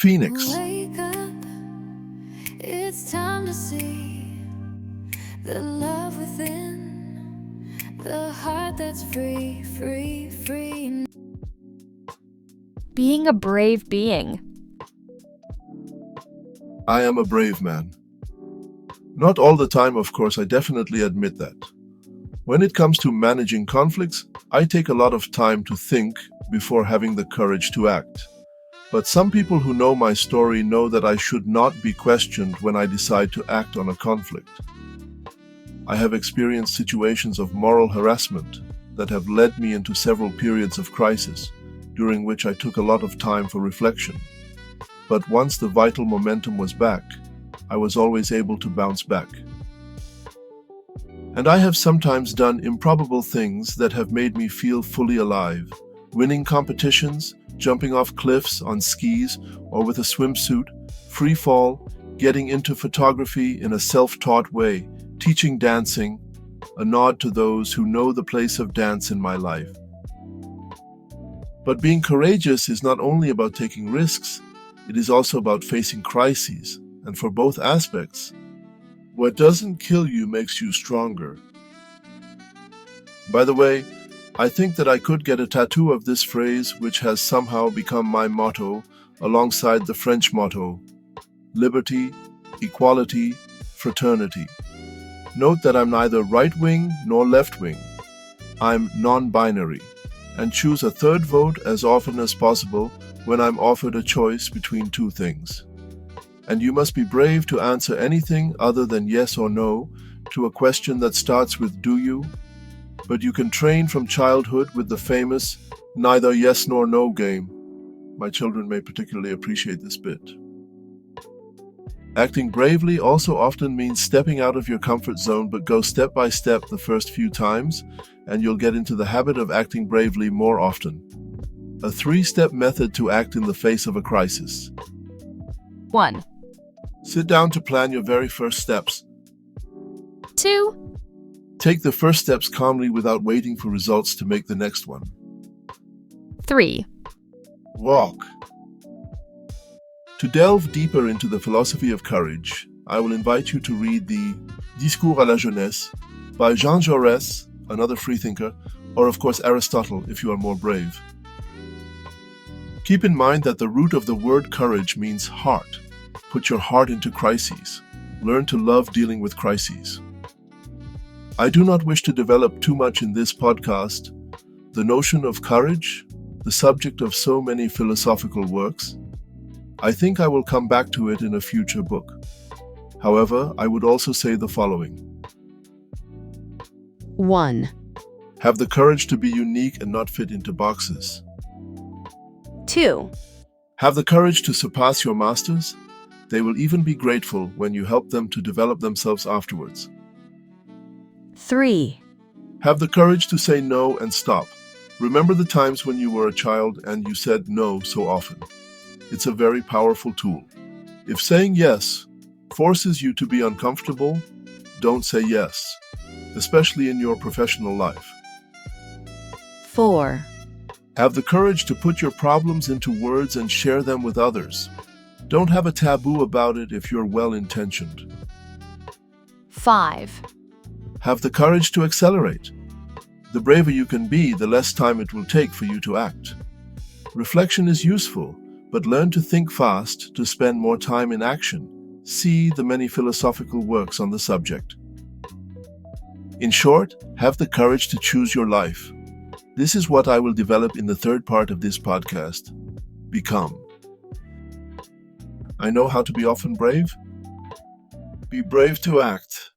Phoenix. Wake up, it's time to see the love within, the heart that's free, free, free. Being a brave being. I am a brave man. Not all the time, of course, I definitely admit that. When it comes to managing conflicts, I take a lot of time to think before having the courage to act. But some people who know my story know that I should not be questioned when I decide to act on a conflict. I have experienced situations of moral harassment that have led me into several periods of crisis, during which I took a lot of time for reflection. But once the vital momentum was back, I was always able to bounce back. And I have sometimes done improbable things that have made me feel fully alive, winning competitions, jumping off cliffs on skis or with a swimsuit, free fall, getting into photography in a self-taught way, teaching dancing, a nod to those who know the place of dance in my life. But being courageous is not only about taking risks, it is also about facing crises, and for both aspects, what doesn't kill you makes you stronger. By the way, I think that I could get a tattoo of this phrase, which has somehow become my motto, alongside the French motto, liberty, equality, fraternity. Note that I'm neither right-wing nor left-wing. I'm non-binary, and choose a third vote as often as possible when I'm offered a choice between two things. And you must be brave to answer anything other than yes or no to a question that starts with "do you?" But you can train from childhood with the famous neither yes nor no game. My children may particularly appreciate this bit. Acting bravely also often means stepping out of your comfort zone, but go step by step the first few times, and you'll get into the habit of acting bravely more often. A 3-step method to act in the face of a crisis. 1. Sit down to plan your very first steps. 2. Take the first steps calmly without waiting for results to make the next one. 3. Walk. To delve deeper into the philosophy of courage, I will invite you to read the Discours à la jeunesse by Jean Jaurès, another freethinker, or of course Aristotle if you are more brave. Keep in mind that the root of the word courage means heart. Put your heart into crises. Learn to love dealing with crises. I do not wish to develop too much in this podcast the notion of courage, the subject of so many philosophical works. I think I will come back to it in a future book. However, I would also say the following. 1. Have the courage to be unique and not fit into boxes. 2. Have the courage to surpass your masters. They will even be grateful when you help them to develop themselves afterwards. 3. Have the courage to say no and stop. Remember the times when you were a child and you said no so often. It's a very powerful tool. If saying yes forces you to be uncomfortable, don't say yes, especially in your professional life. 4. Have the courage to put your problems into words and share them with others. Don't have a taboo about it if you're well-intentioned. 5. Have the courage to accelerate. The braver you can be, the less time it will take for you to act. Reflection is useful, but learn to think fast to spend more time in action. See the many philosophical works on the subject. In short, have the courage to choose your life. This is what I will develop in the third part of this podcast. Become. I know how to be often brave. Be brave to act.